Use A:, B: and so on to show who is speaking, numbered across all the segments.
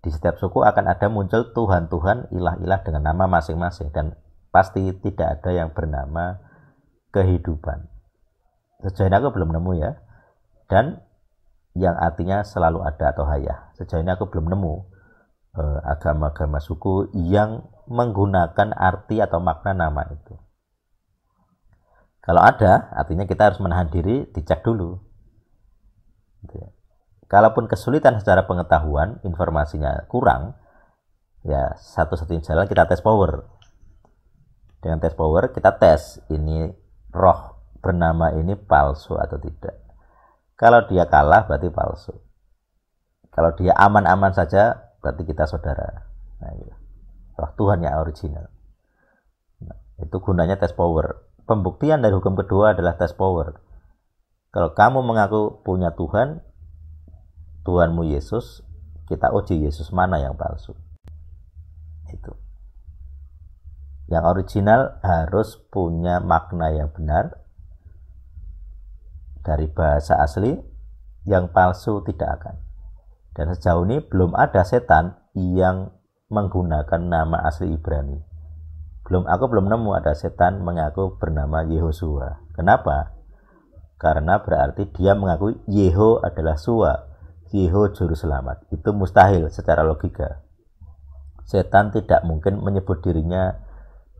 A: Di setiap suku akan ada muncul Tuhan-Tuhan, ilah-ilah dengan nama masing-masing, dan pasti tidak ada yang bernama kehidupan. Sejauh ini aku belum nemu ya. Dan yang artinya selalu ada atau hayah. Sejauh ini aku belum nemu agama-agama suku yang menggunakan arti atau makna nama itu. Kalau ada, artinya kita harus menahan diri, dicek dulu. Gitu ya. Kalaupun kesulitan secara pengetahuan, informasinya kurang, ya satu-satunya jalan kita tes power. Dengan tes power kita tes ini roh bernama ini palsu atau tidak. Kalau dia kalah berarti palsu. Kalau dia aman-aman saja berarti kita saudara. Nah, gitu. Roh Tuhan yang original. Nah, itu gunanya tes power. Pembuktian dari hukum kedua adalah tes power. Kalau kamu mengaku punya Tuhan, Tuhanmu Yesus, kita uji Yesus mana yang palsu. Itu. Yang original harus punya makna yang benar dari bahasa asli, yang palsu tidak akan. Dan sejauh ini belum ada setan yang menggunakan nama asli Ibrani. Aku belum nemu ada setan mengaku bernama Yehosua. Kenapa? Karena berarti dia mengakui Yeho adalah Sua, Yeho juru selamat. Itu mustahil secara logika. Setan tidak mungkin menyebut dirinya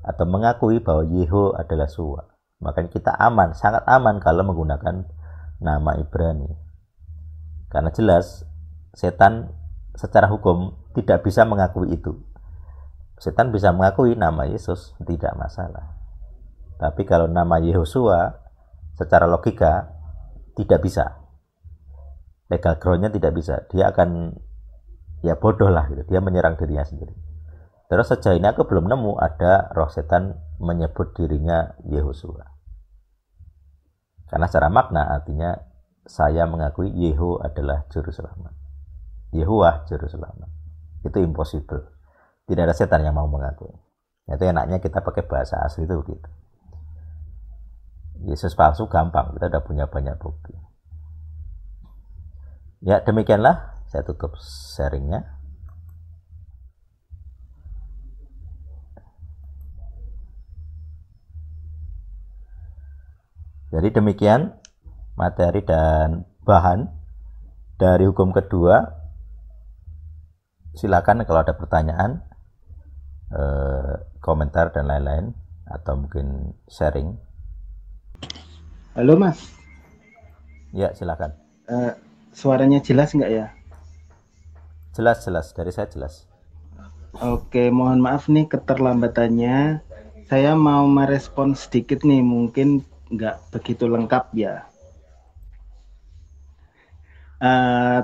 A: atau mengakui bahwa Yeho adalah Sua. Makanya kita aman, sangat aman kalau menggunakan nama Ibrani. Karena jelas setan secara hukum tidak bisa mengakui itu. Setan bisa mengakui nama Yesus, tidak masalah. Tapi kalau nama Yehosua secara logika tidak bisa. Legal groundnya tidak bisa, dia akan ya bodoh lah gitu, dia menyerang dirinya sendiri. Terus sejauh ini aku belum nemu ada roh setan menyebut dirinya Yehosua. Karena secara makna artinya saya mengakui Yeho adalah juru selamat, Yehuwah juru selamat. Itu impossible, tidak ada setan yang mau mengakui. Itu enaknya kita pakai bahasa asli itu begitu. Yesus palsu gampang, kita udah punya banyak bukti. Ya demikianlah, saya tutup sharingnya. Jadi demikian materi dan bahan dari hukum kedua. Silakan kalau ada pertanyaan, komentar dan lain-lain, atau mungkin sharing.
B: Halo Mas.
A: Ya silakan.
B: Suaranya jelas nggak ya?
A: Jelas, dari saya jelas.
B: Oke, mohon maaf nih keterlambatannya. Saya mau merespon sedikit nih, mungkin nggak begitu lengkap ya.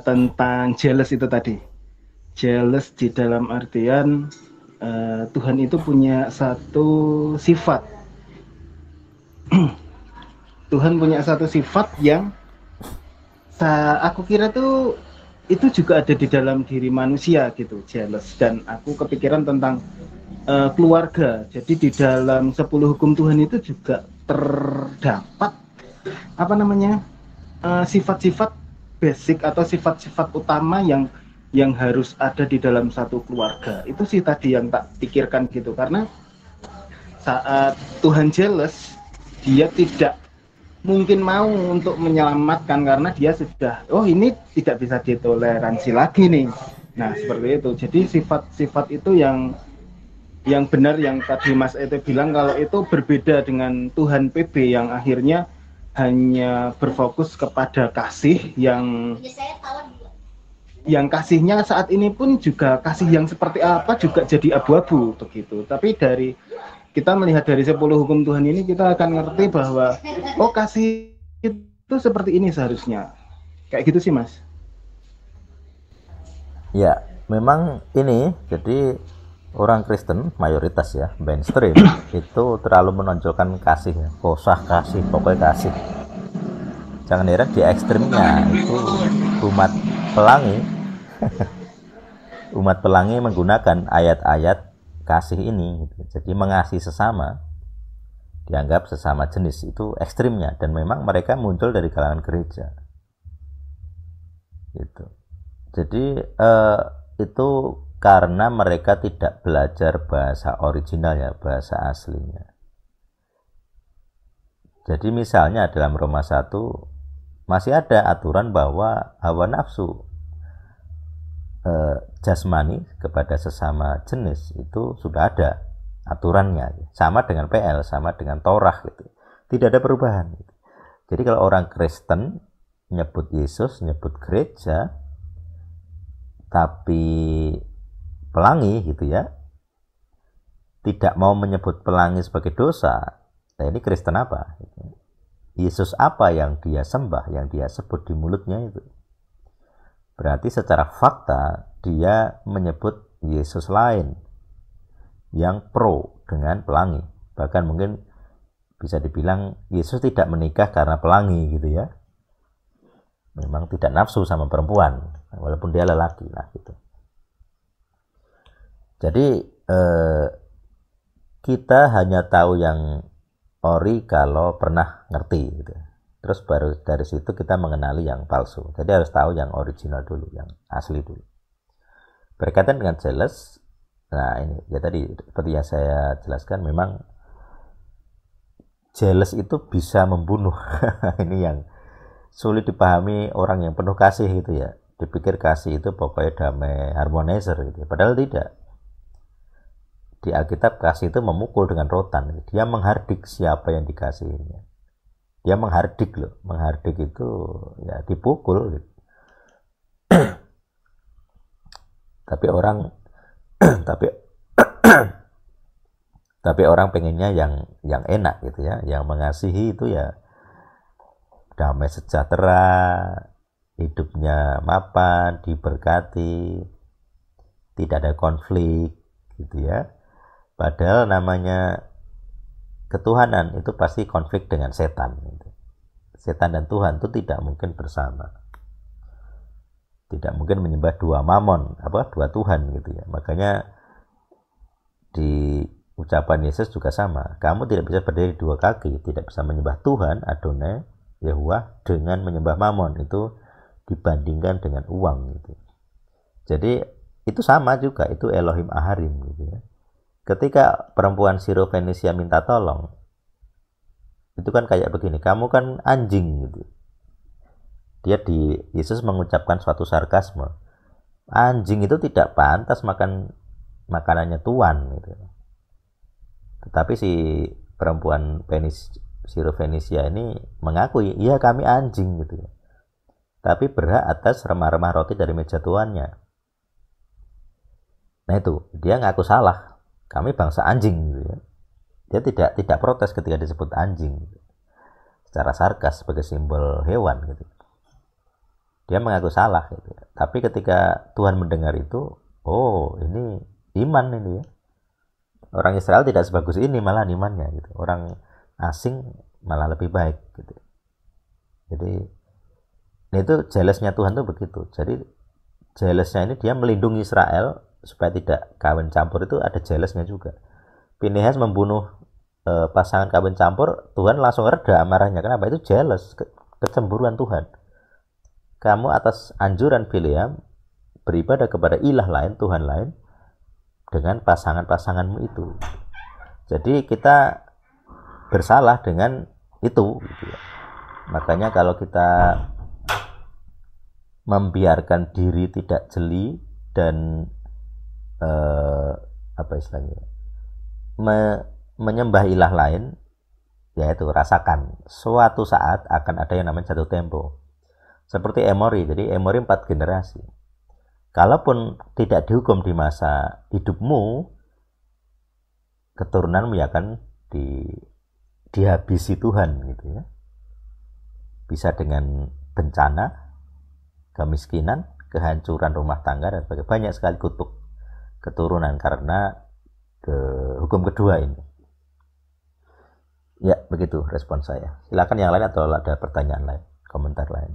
B: Tentang jealous itu tadi. Jealous di dalam artian Tuhan itu punya satu sifat. Tuhan punya satu sifat yang aku kira tuh itu juga ada di dalam diri manusia gitu, jealous. Dan aku kepikiran tentang keluarga. Jadi di dalam 10 hukum Tuhan itu juga terdapat sifat-sifat basic atau sifat-sifat utama yang harus ada di dalam satu keluarga. Itu sih tadi yang tak pikirkan gitu, karena saat Tuhan jealous, dia tidak mungkin mau untuk menyelamatkan karena dia sudah ini tidak bisa ditoleransi lagi nih. Nah seperti itu. Jadi sifat-sifat itu yang benar yang tadi Mas Ete bilang, kalau itu berbeda dengan Tuhan PB yang akhirnya hanya berfokus kepada kasih yang kasihnya saat ini pun juga kasih yang seperti apa juga jadi abu-abu begitu. Tapi kita melihat dari 10 hukum Tuhan ini, kita akan ngerti bahwa kasih itu seperti ini seharusnya. Kayak gitu sih Mas.
A: Ya, memang ini jadi orang Kristen mayoritas ya, mainstream itu terlalu menonjolkan kasih, kosah kasih, pokoknya kasih. Jangan heran di ekstrimnya itu umat pelangi umat pelangi menggunakan ayat-ayat kasih ini gitu. Jadi mengasihi sesama, dianggap sesama jenis, itu ekstrimnya, dan memang mereka muncul dari kalangan gereja gitu. Jadi itu karena mereka tidak belajar bahasa originalnya, bahasa aslinya. Jadi misalnya dalam Roma 1 masih ada aturan bahwa hawa nafsu jasmani kepada sesama jenis itu sudah ada aturannya, sama dengan PL, sama dengan Torah gitu. Tidak ada perubahan gitu. Jadi kalau orang Kristen nyebut Yesus, nyebut gereja, tapi pelangi gitu ya, tidak mau menyebut pelangi sebagai dosa, nah ini Kristen apa? Yesus apa yang dia sembah, yang dia sebut di mulutnya itu? Berarti secara fakta dia menyebut Yesus lain yang pro dengan pelangi. Bahkan mungkin bisa dibilang Yesus tidak menikah karena pelangi gitu ya. Memang tidak nafsu sama perempuan walaupun dia lelaki lah gitu. Jadi kita hanya tahu yang ori kalau pernah ngerti gitu. Terus baru dari situ kita mengenali yang palsu. Jadi harus tahu yang original dulu, yang asli dulu. Berkaitan dengan jealous, nah ini ya tadi seperti yang saya jelaskan, memang jealous itu bisa membunuh. Ini yang sulit dipahami orang yang penuh kasih gitu ya. Dipikir kasih itu pokoknya damai, harmonizer gitu. Padahal tidak. Di Alkitab kasih itu memukul dengan rotan. Dia menghardik siapa yang dikasihinya. Dia menghardik loh. Menghardik itu ya dipukul gitu. Tapi orang tapi orang pengennya yang enak gitu ya, yang mengasihi itu ya damai sejahtera, hidupnya mapan, diberkati, tidak ada konflik gitu ya. Padahal namanya ketuhanan itu pasti konflik dengan setan gitu. Setan dan Tuhan itu tidak mungkin bersama. Tidak mungkin menyembah dua mamon, dua Tuhan gitu ya. Makanya di ucapan Yesus juga sama. Kamu tidak bisa berdiri dua kaki, tidak bisa menyembah Tuhan Adonai Yahuwah dengan menyembah mamon. Itu dibandingkan dengan uang gitu. Jadi itu sama juga, itu Elohim Aharim gitu ya. Ketika perempuan Sirofenisia minta tolong, itu kan kayak begini, kamu kan anjing gitu. Yesus mengucapkan suatu sarkasme. Anjing itu tidak pantas makan makanannya tuan gitu. Tetapi si perempuan Sirofenisia ini mengakui, iya kami anjing gitu ya. Tapi berhak atas remah-remah roti dari meja tuannya. Nah itu, dia ngaku salah. Kami bangsa anjing gitu ya. Dia tidak protes ketika disebut anjing gitu. Secara sarkas sebagai simbol hewan gitu. Dia mengaku salah gitu. Tapi ketika Tuhan mendengar itu, oh ini iman ini ya. Orang Israel tidak sebagus ini malah imannya gitu. Orang asing malah lebih baik gitu. Jadi itu jealousnya Tuhan tuh begitu. Jadi jealousnya ini dia melindungi Israel supaya tidak kawin campur, itu ada jealousnya juga. Pinehas membunuh pasangan kawin campur, Tuhan langsung reda amarahnya. Kenapa? Itu jealous, kecemburuan Tuhan. Kamu atas anjuran Bileam beribadah kepada ilah lain, Tuhan lain, dengan pasangan-pasanganmu itu. Jadi kita bersalah dengan itu gitu ya. Makanya kalau kita membiarkan diri tidak jeli dan menyembah ilah lain, yaitu rasakan suatu saat akan ada yang namanya jatuh tempo. Seperti Emori, jadi Emori 4 generasi. Kalaupun tidak dihukum di masa hidupmu, keturunanmu ya akan dihabisi Tuhan gitu ya. Bisa dengan bencana, kemiskinan, kehancuran rumah tangga dan sebagainya. Banyak sekali kutuk keturunan karena hukum kedua ini. Ya, begitu respon saya. Silakan yang lain atau ada pertanyaan lain, komentar lain.